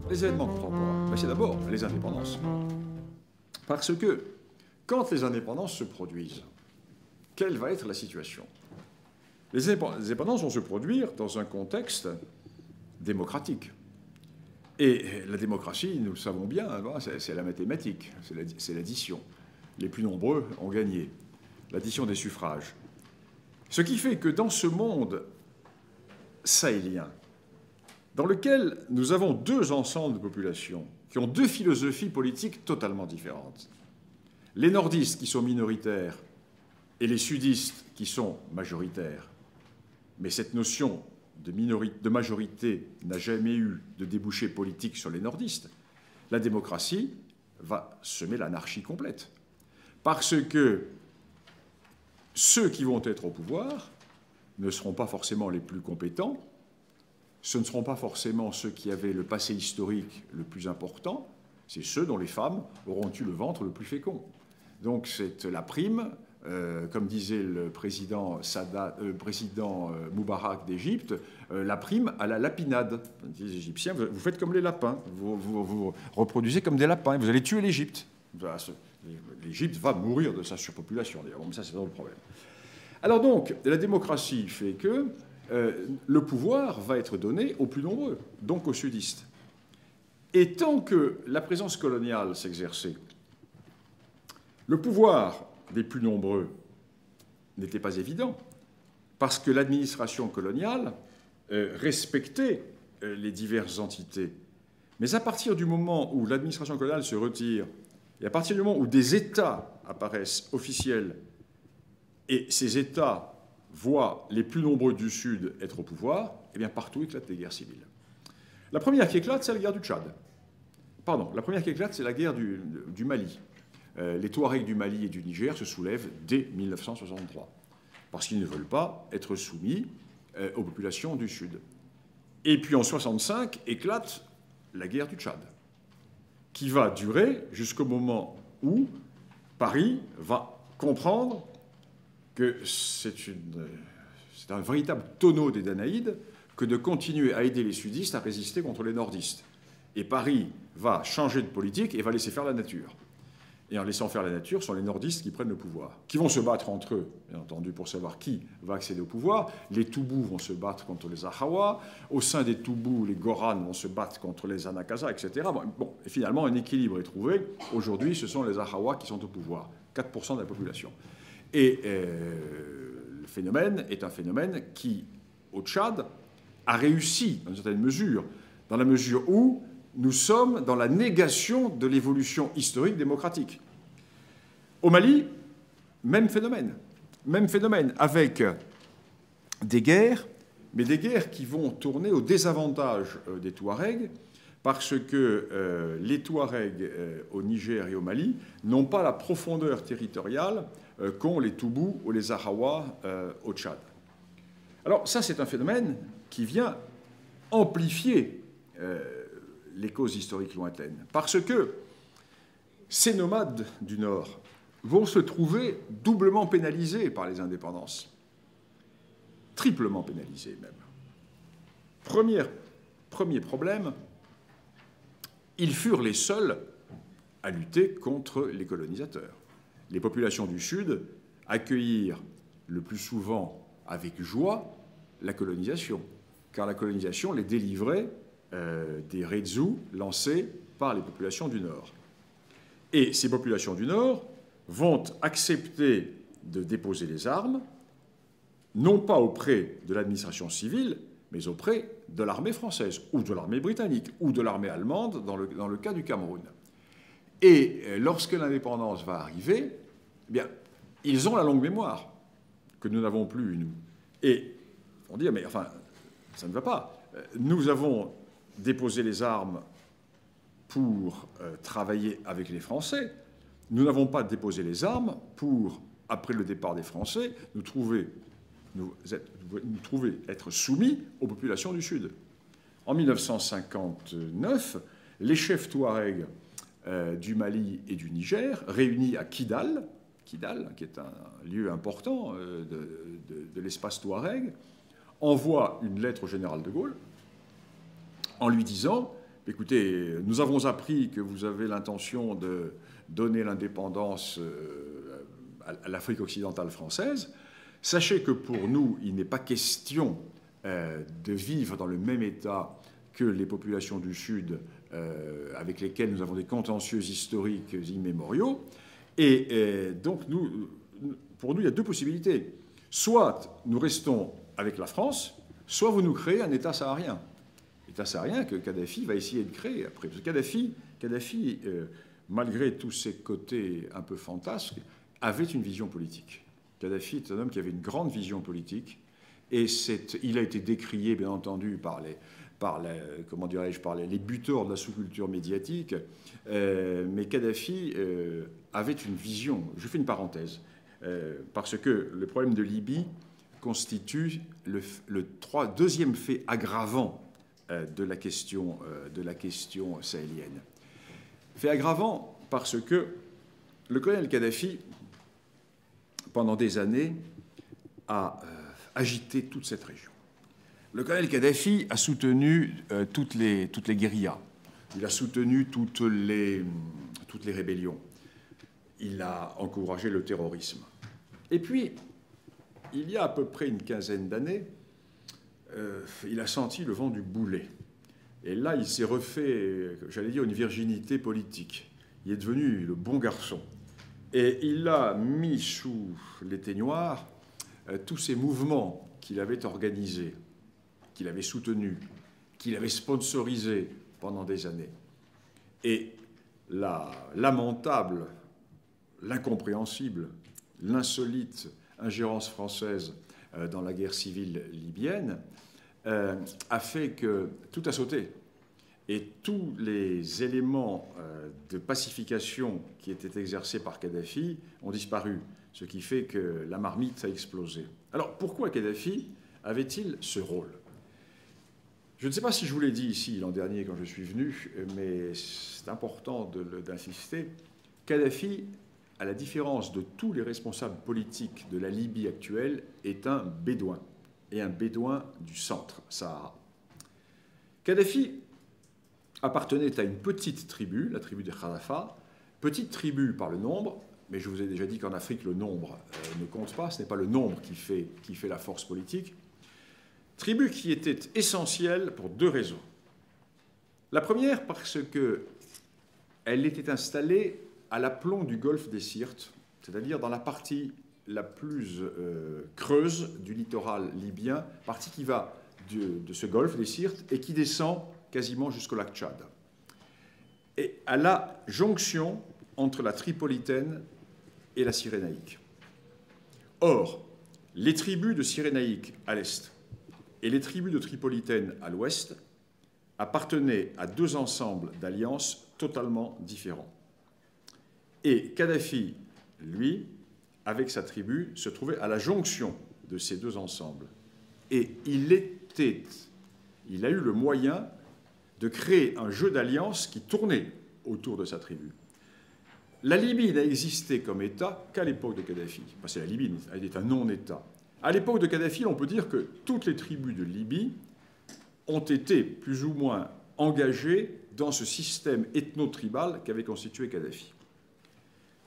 Les événements contemporains, ben, c'est d'abord les indépendances. Parce que quand les indépendances se produisent, quelle va être la situation? Les indépendances vont se produire dans un contexte démocratique. Et la démocratie, nous le savons bien, c'est la mathématique, c'est l'addition. Les plus nombreux ont gagné. L'addition des suffrages. Ce qui fait que dans ce monde sahélien, dans lequel nous avons deux ensembles de populations qui ont deux philosophies politiques totalement différentes, les nordistes qui sont minoritaires et les sudistes qui sont majoritaires, mais cette notion de majorité n'a jamais eu de débouché politique sur les nordistes, la démocratie va semer l'anarchie complète. Parce que ceux qui vont être au pouvoir ne seront pas forcément les plus compétents, ce ne seront pas forcément ceux qui avaient le passé historique le plus important, c'est ceux dont les femmes auront eu le ventre le plus fécond. Donc c'est la prime, comme disait le président Moubarak d'Égypte, la prime à la lapinade. Les Égyptiens, vous faites comme les lapins, vous reproduisez comme des lapins, vous allez tuer l'Égypte. L'Égypte va mourir de sa surpopulation, d'ailleurs. Bon, ça, c'est un autre problème. Alors donc, la démocratie fait que le pouvoir va être donné aux plus nombreux, donc aux sudistes. Et tant que la présence coloniale s'exerçait, le pouvoir des plus nombreux n'était pas évident, parce que l'administration coloniale respectait les diverses entités. Mais à partir du moment où l'administration coloniale se retire, et à partir du moment où des États apparaissent officiels, et ces États voient les plus nombreux du Sud être au pouvoir, eh bien partout éclatent les guerres civiles. La première qui éclate, c'est la guerre du Tchad. Pardon, la première qui éclate, c'est la guerre du Mali. Les Touaregs du Mali et du Niger se soulèvent dès 1963, parce qu'ils ne veulent pas être soumis aux populations du Sud. Et puis en 1965 éclate la guerre du Tchad, qui va durer jusqu'au moment où Paris va comprendre que c'est un véritable tonneau des Danaïdes que de continuer à aider les sudistes à résister contre les nordistes. Et Paris va changer de politique et va laisser faire la nature. Et en laissant faire la nature, ce sont les nordistes qui prennent le pouvoir, qui vont se battre entre eux, bien entendu, pour savoir qui va accéder au pouvoir. Les Toubous vont se battre contre les Ahawa. Au sein des Toubous, les Goranes vont se battre contre les Anakaza, etc. Bon, et finalement, un équilibre est trouvé. Aujourd'hui, ce sont les Ahawa qui sont au pouvoir, 4% de la population. Et le phénomène est un phénomène qui, au Tchad, a réussi, dans une certaine mesure, dans la mesure où nous sommes dans la négation de l'évolution historique démocratique. Au Mali, même phénomène, avec des guerres, mais des guerres qui vont tourner au désavantage des Touaregs, parce que les Touaregs au Niger et au Mali n'ont pas la profondeur territoriale qu'ont les Toubous ou les Ahawa au Tchad. Alors ça, c'est un phénomène qui vient amplifier les causes historiques lointaines. Parce que ces nomades du Nord vont se trouver doublement pénalisés par les indépendances. Triplement pénalisés même. Premier problème, ils furent les seuls à lutter contre les colonisateurs. Les populations du Sud accueillirent le plus souvent avec joie la colonisation, car la colonisation les délivrait des rezzus lancés par les populations du Nord. Et ces populations du Nord vont accepter de déposer les armes, non pas auprès de l'administration civile, mais auprès de l'armée française, ou de l'armée britannique, ou de l'armée allemande, dans le cas du Cameroun. Et lorsque l'indépendance va arriver, eh bien, ils ont la longue mémoire, que nous n'avons plus, nous. Et on dit, mais enfin, ça ne va pas. Nous avons déposé les armes pour travailler avec les Français. Nous n'avons pas déposé les armes pour, après le départ des Français, nous trouver être soumis aux populations du Sud. En 1959, les chefs touaregs du Mali et du Niger, réunis à Kidal, qui est un lieu important de l'espace touareg, envoient une lettre au général de Gaulle en lui disant écoutez, nous avons appris que vous avez l'intention de donner l'indépendance à l'Afrique occidentale française. Sachez que pour nous, il n'est pas question de vivre dans le même état que les populations du Sud avec lesquelles nous avons des contentieux historiques immémoriaux. Et donc, pour nous, il y a deux possibilités. Soit nous restons avec la France, soit vous nous créez un État saharien. État saharien que Kadhafi va essayer de créer après. Parce que Kadhafi malgré tous ses côtés un peu fantasques, avait une vision politique. Kadhafi est un homme qui avait une grande vision politique, et il a été décrié, bien entendu, par les buteurs de la sous-culture médiatique, mais Kadhafi avait une vision. Je fais une parenthèse, parce que le problème de Libye constitue le deuxième fait aggravant de la question sahélienne. Fait aggravant parce que le colonel Kadhafi, pendant des années, a agité toute cette région. Le colonel Kadhafi a soutenu toutes les guérillas. Il a soutenu toutes les rébellions. Il a encouragé le terrorisme. Et puis, il y a à peu près une quinzaine d'années, il a senti le vent du boulet. Et là, il s'est refait, j'allais dire, une virginité politique. Il est devenu le bon garçon. Et il a mis sous l'éteignoir tous ces mouvements qu'il avait organisés, qu'il avait soutenus, qu'il avait sponsorisés pendant des années. Et la lamentable, l'incompréhensible, l'insolite ingérence française dans la guerre civile libyenne a fait que tout a sauté. Et tous les éléments de pacification qui étaient exercés par Kadhafi ont disparu, ce qui fait que la marmite a explosé. Alors, pourquoi Kadhafi avait-il ce rôle? Je ne sais pas si je vous l'ai dit ici l'an dernier quand je suis venu, mais c'est important d'insister. Kadhafi, à la différence de tous les responsables politiques de la Libye actuelle, est un bédouin, et un bédouin du centre, Sahara. Kadhafi appartenait à une petite tribu, la tribu des Khadafa, petite tribu par le nombre, mais je vous ai déjà dit qu'en Afrique, le nombre ne compte pas, ce n'est pas le nombre qui fait la force politique. Tribu qui était essentielle pour deux raisons. La première, parce qu'elle était installée à l'aplomb du golfe des Sirtes, c'est-à-dire dans la partie la plus creuse du littoral libyen, partie qui va de ce golfe des Sirtes et qui descend quasiment jusqu'au lac Tchad. Et à la jonction entre la Tripolitaine et la Cyrénaïque. Or, les tribus de Cyrénaïque à l'est et les tribus de Tripolitaine à l'ouest appartenaient à deux ensembles d'alliances totalement différents. Et Kadhafi, lui, avec sa tribu, se trouvait à la jonction de ces deux ensembles. Et il a eu le moyen de créer un jeu d'alliance qui tournait autour de sa tribu. La Libye n'a existé comme État qu'à l'époque de Kadhafi. Parce que la Libye est un non-État. À l'époque de Kadhafi, on peut dire que toutes les tribus de Libye ont été plus ou moins engagées dans ce système ethno-tribal qu'avait constitué Kadhafi.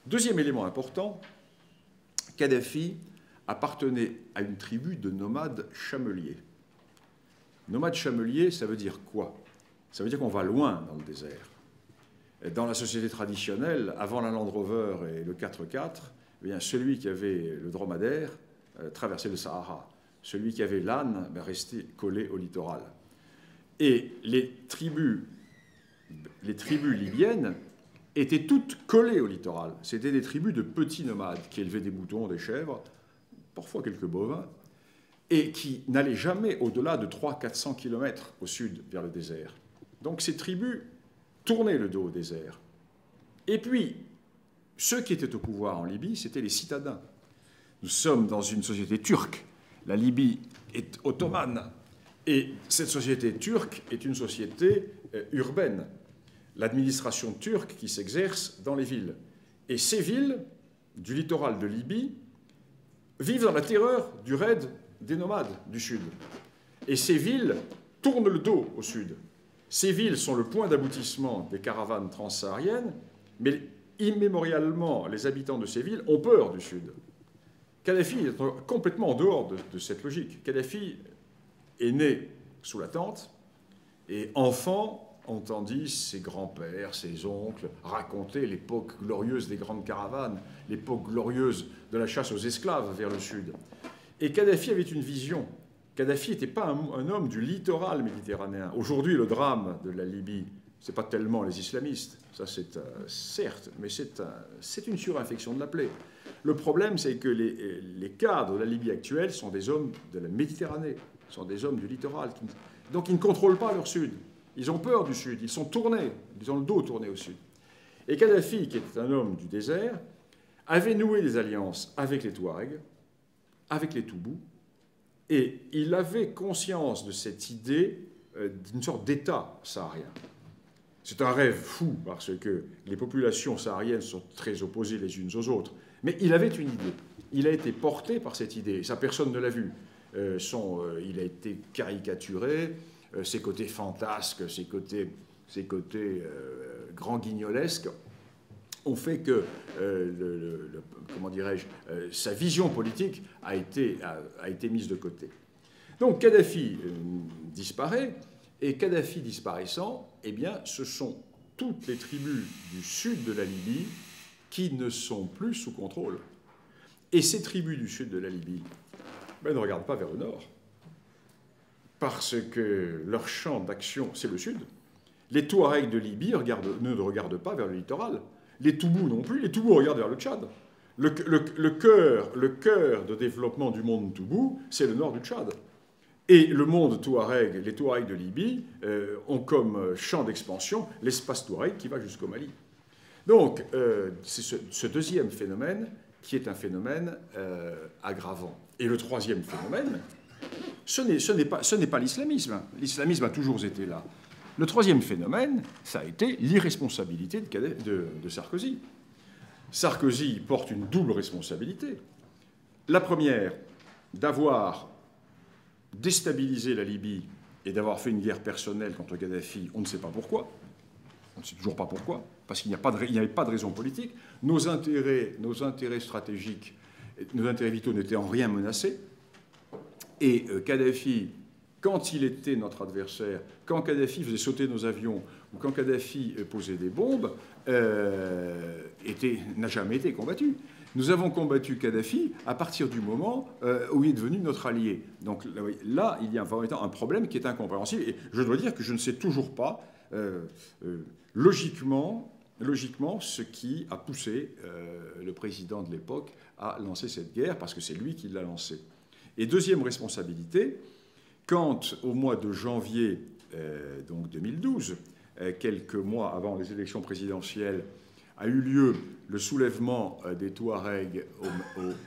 Deuxième élément important, Kadhafi appartenait à une tribu de nomades chameliers. Nomades chameliers, ça veut dire quoi? Ça veut dire qu'on va loin dans le désert. Dans la société traditionnelle, avant la Land Rover et le 4x4, eh bien, celui qui avait le dromadaire traversait le Sahara. Celui qui avait l'âne restait collé au littoral. Et les tribus libyennes étaient toutes collées au littoral. C'était des tribus de petits nomades qui élevaient des moutons, des chèvres, parfois quelques bovins, et qui n'allaient jamais au-delà de 300-400 km au sud, vers le désert. Donc ces tribus tournaient le dos au désert. Et puis, ceux qui étaient au pouvoir en Libye, c'étaient les citadins. Nous sommes dans une société turque. La Libye est ottomane. Et cette société turque est une société urbaine. L'administration turque qui s'exerce dans les villes. Et ces villes, du littoral de Libye, vivent dans la terreur du raid des nomades du sud. Et ces villes tournent le dos au sud. Ces villes sont le point d'aboutissement des caravanes transsahariennes, mais immémorialement, les habitants de ces villes ont peur du Sud. Kadhafi est complètement en dehors de cette logique. Kadhafi est né sous la tente, et enfant, entendit ses grands-pères, ses oncles raconter l'époque glorieuse des grandes caravanes, l'époque glorieuse de la chasse aux esclaves vers le Sud. Et Kadhafi avait une vision. Kadhafi n'était pas un homme du littoral méditerranéen. Aujourd'hui, le drame de la Libye, ce n'est pas tellement les islamistes, ça c'est certes, mais c'est une surinfection de la plaie. Le problème, c'est que les cadres de la Libye actuelle sont des hommes de la Méditerranée, sont des hommes du littoral. Donc ils ne contrôlent pas leur Sud. Ils ont peur du Sud, ils sont tournés, ils ont le dos tourné au Sud. Et Kadhafi, qui était un homme du désert, avait noué des alliances avec les Touaregs, avec les Toubous, et il avait conscience de cette idée d'une sorte d'État saharien. C'est un rêve fou, parce que les populations sahariennes sont très opposées les unes aux autres. Mais il avait une idée. Il a été porté par cette idée. Ça, personne ne l'a vu. Il a été caricaturé. Ses côtés fantasques, ses côtés grand guignolesques ont fait que, comment dirais-je, sa vision politique a été mise de côté. Donc Kadhafi disparaît, et Kadhafi disparaissant, eh bien, ce sont toutes les tribus du sud de la Libye qui ne sont plus sous contrôle. Et ces tribus du sud de la Libye ne regardent pas vers le nord, parce que leur champ d'action, c'est le sud. Les Touaregs de Libye ne regardent pas vers le littoral. Les Toubous non plus. Les Toubous regardent vers le Tchad. Le cœur de développement du monde Toubou, c'est le nord du Tchad. Et le monde Touareg, les Touaregs de Libye, ont comme champ d'expansion l'espace Touareg qui va jusqu'au Mali. Donc, c'est ce deuxième phénomène qui est un phénomène aggravant. Et le troisième phénomène, ce n'est pas l'islamisme. L'islamisme a toujours été là. Le troisième phénomène, ça a été l'irresponsabilité de Sarkozy. Sarkozy porte une double responsabilité. La première, d'avoir déstabilisé la Libye et d'avoir fait une guerre personnelle contre Kadhafi, on ne sait pas pourquoi. On ne sait toujours pas pourquoi, parce qu'il n'y avait pas de raison politique. Nos intérêts stratégiques, nos intérêts vitaux n'étaient en rien menacés. Et Kadhafi, quand il était notre adversaire, quand Kadhafi faisait sauter nos avions, ou quand Kadhafi posait des bombes, n'a jamais été combattu. Nous avons combattu Kadhafi à partir du moment où il est devenu notre allié. Donc là, il y a vraiment un problème qui est incompréhensible. Et je dois dire que je ne sais toujours pas, logiquement, ce qui a poussé le président de l'époque à lancer cette guerre, parce que c'est lui qui l'a lancée. Et deuxième responsabilité, quand au mois de janvier donc 2012, quelques mois avant les élections présidentielles, a eu lieu le soulèvement des Touaregs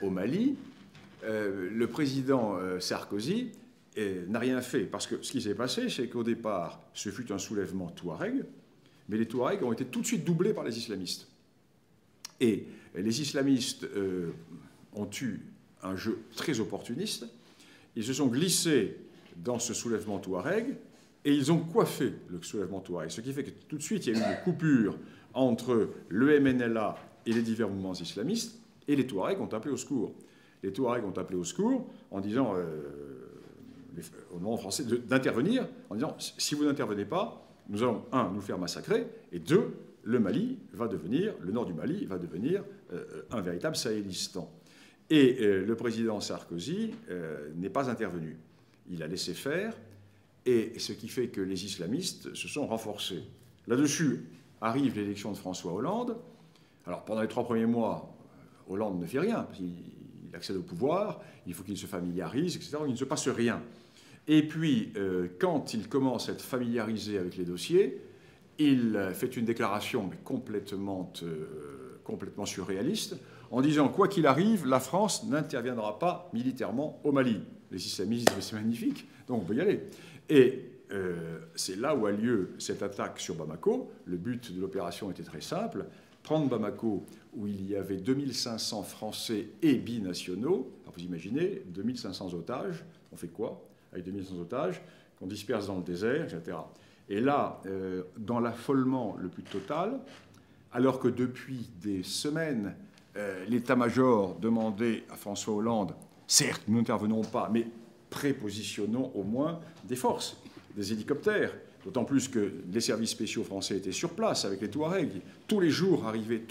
au Mali, le président Sarkozy n'a rien fait. Parce que ce qui s'est passé, c'est qu'au départ, ce fut un soulèvement Touareg, mais les Touaregs ont été tout de suite doublés par les islamistes. Et les islamistes ont eu un jeu très opportuniste. Ils se sont glissés dans ce soulèvement Touareg et ils ont coiffé le soulèvement Touareg. Ce qui fait que tout de suite, il y a eu une coupure entre le MNLA et les divers mouvements islamistes, et les Touaregs ont appelé au secours. Les Touaregs ont appelé au secours en disant, au nom français, d'intervenir, en disant, si vous n'intervenez pas, nous allons, un, nous faire massacrer, et deux, le nord du Mali va devenir un véritable Sahélistan. Et le président Sarkozy n'est pas intervenu. Il a laissé faire, et ce qui fait que les islamistes se sont renforcés. Là-dessus arrive l'élection de François Hollande. Alors pendant les 3 premiers mois, Hollande ne fait rien. Il accède au pouvoir, il faut qu'il se familiarise, etc. Il ne se passe rien. Et puis, quand il commence à être familiarisé avec les dossiers, il fait une déclaration mais complètement surréaliste, en disant, quoi qu'il arrive, la France n'interviendra pas militairement au Mali. Les islamistes disent, c'est magnifique, donc on peut y aller. Et c'est là où a lieu cette attaque sur Bamako. Le but de l'opération était très simple, prendre Bamako, où il y avait 2500 Français et binationaux. Alors vous imaginez, 2500 otages, on fait quoi avec 2500 otages qu'on disperse dans le désert, etc. Et là, dans l'affolement le plus total, alors que depuis des semaines, l'état-major demandait à François Hollande, certes, nous n'intervenons pas, mais prépositionnons au moins des forces, des hélicoptères, d'autant plus que les services spéciaux français étaient sur place avec les Touaregs. Tous les jours arrivaient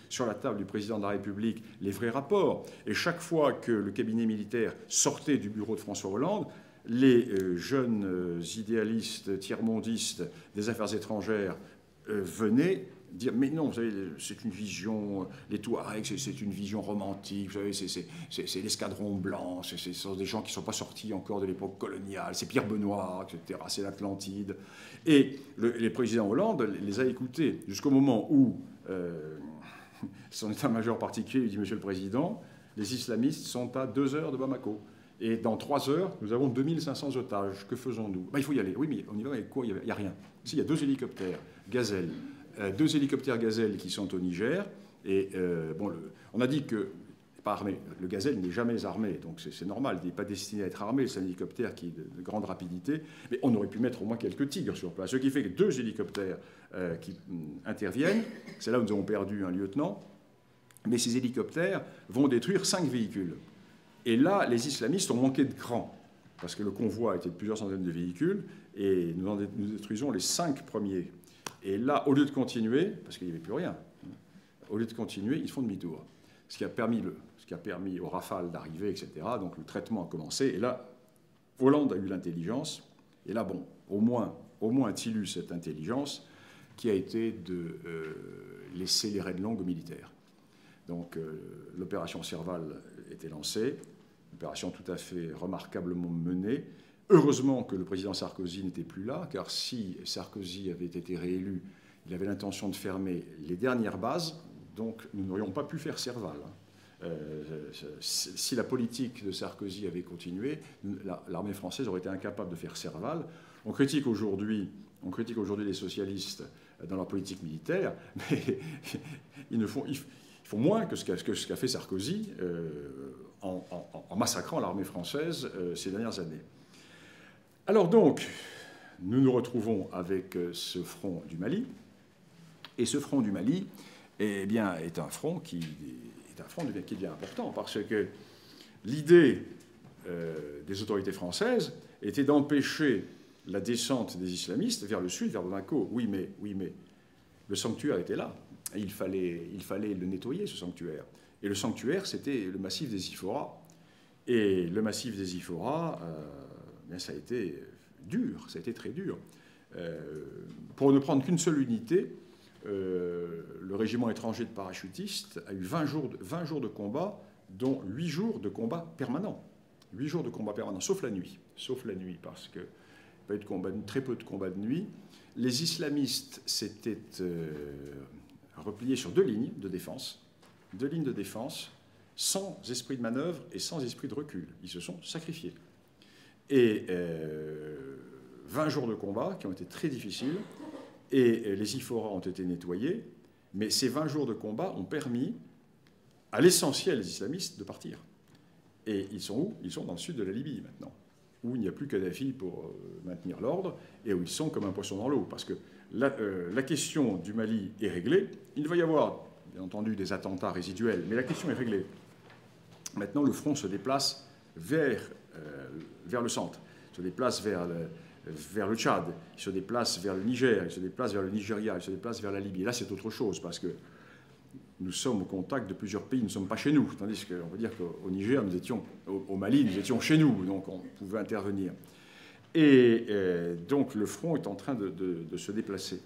sur la table du président de la République les vrais rapports. Et chaque fois que le cabinet militaire sortait du bureau de François Hollande, les jeunes idéalistes tiers-mondistes des affaires étrangères venaient dire mais non, vous savez, c'est une vision, les Touaregs, c'est une vision romantique, vous savez, c'est l'escadron blanc, ce sont des gens qui ne sont pas sortis encore de l'époque coloniale, c'est Pierre Benoît, etc., c'est l'Atlantide. Et les présidents Hollande les a écoutés jusqu'au moment où son état-major particulier lui dit « Monsieur le Président, les islamistes sont à 2 heures de Bamako. Et dans 3 heures, nous avons 2500 otages. Que faisons-nous » Il faut y aller. Oui, mais on y va avec quoi? Il n'y a rien. Si, il y a 2 hélicoptères Gazelle. 2 hélicoptères Gazelle qui sont au Niger. Et on a dit que, pas armé, le Gazelle n'est jamais armé, donc c'est normal, il n'est pas destiné à être armé, c'est un hélicoptère qui est de grande rapidité, mais on aurait pu mettre au moins quelques tigres sur place. Ce qui fait que 2 hélicoptères qui interviennent, c'est là où nous avons perdu un lieutenant, mais ces hélicoptères vont détruire 5 véhicules. Et là, les islamistes ont manqué de cran, parce que le convoi était de plusieurs centaines de véhicules, et nous détruisons les 5 premiers. Et là, au lieu de continuer, parce qu'il n'y avait plus rien, au lieu de continuer, ils font demi-tour. Ce qui a permis aux Rafales d'arriver, etc. Donc le traitement a commencé. Et là, Hollande a eu l'intelligence. Et là, bon, au moins a-t-il eu cette intelligence qui a été de laisser les raids longues aux militaires. Donc l'opération Serval était lancée, opération tout à fait remarquablement menée. Heureusement que le président Sarkozy n'était plus là, car si Sarkozy avait été réélu, il avait l'intention de fermer les dernières bases, donc nous n'aurions pas pu faire Serval. Si la politique de Sarkozy avait continué, l'armée française aurait été incapable de faire Serval. On critique aujourd'hui les socialistes dans leur politique militaire, mais ils font moins que ce qu'a fait Sarkozy en massacrant l'armée française ces dernières années. Alors donc, nous nous retrouvons avec ce front du Mali, et ce front du Mali eh bien, est un front qui devient important, parce que l'idée des autorités françaises était d'empêcher la descente des islamistes vers le sud, vers Bamako. Oui, mais le sanctuaire était là. Il fallait le nettoyer, ce sanctuaire. Et le sanctuaire, c'était le massif des Ifora. Et le massif des Ifora, ça a été dur, ça a été très dur. Pour ne prendre qu'une seule unité, le régiment étranger de parachutistes a eu 20 jours de combat, dont 8 jours de combat permanent. 8 jours de combat permanent, sauf la nuit. Sauf la nuit, parce que très peu de combats de nuit. Les islamistes s'étaient repliés sur 2 lignes de défense. 2 lignes de défense, sans esprit de manœuvre et sans esprit de recul. Ils se sont sacrifiés. Et 20 jours de combat qui ont été très difficiles. Et les Ifora ont été nettoyés, mais ces 20 jours de combat ont permis à l'essentiel des islamistes de partir. Et ils sont où? Ils sont dans le sud de la Libye maintenant, où il n'y a plus Kadhafi pour maintenir l'ordre, et où ils sont comme un poisson dans l'eau. Parce que la question du Mali est réglée. Il va y avoir, bien entendu, des attentats résiduels, mais la question est réglée. Maintenant, le front se déplace vers le centre, se déplace vers le Tchad, il se déplace vers le Niger, il se déplace vers le Nigeria, il se déplace vers la Libye. Et là, c'est autre chose, parce que nous sommes au contact de plusieurs pays, nous ne sommes pas chez nous. Tandis qu'on peut dire qu'au Niger, au Mali, nous étions chez nous, donc on pouvait intervenir. Et donc le front est en train de se déplacer.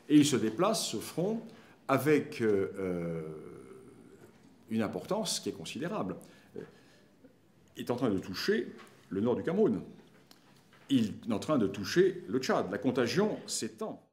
Et il se déplace, ce front, avec une importance qui est considérable. Il est en train de toucher le nord du Cameroun. Il est en train de toucher le Tchad. La contagion s'étend.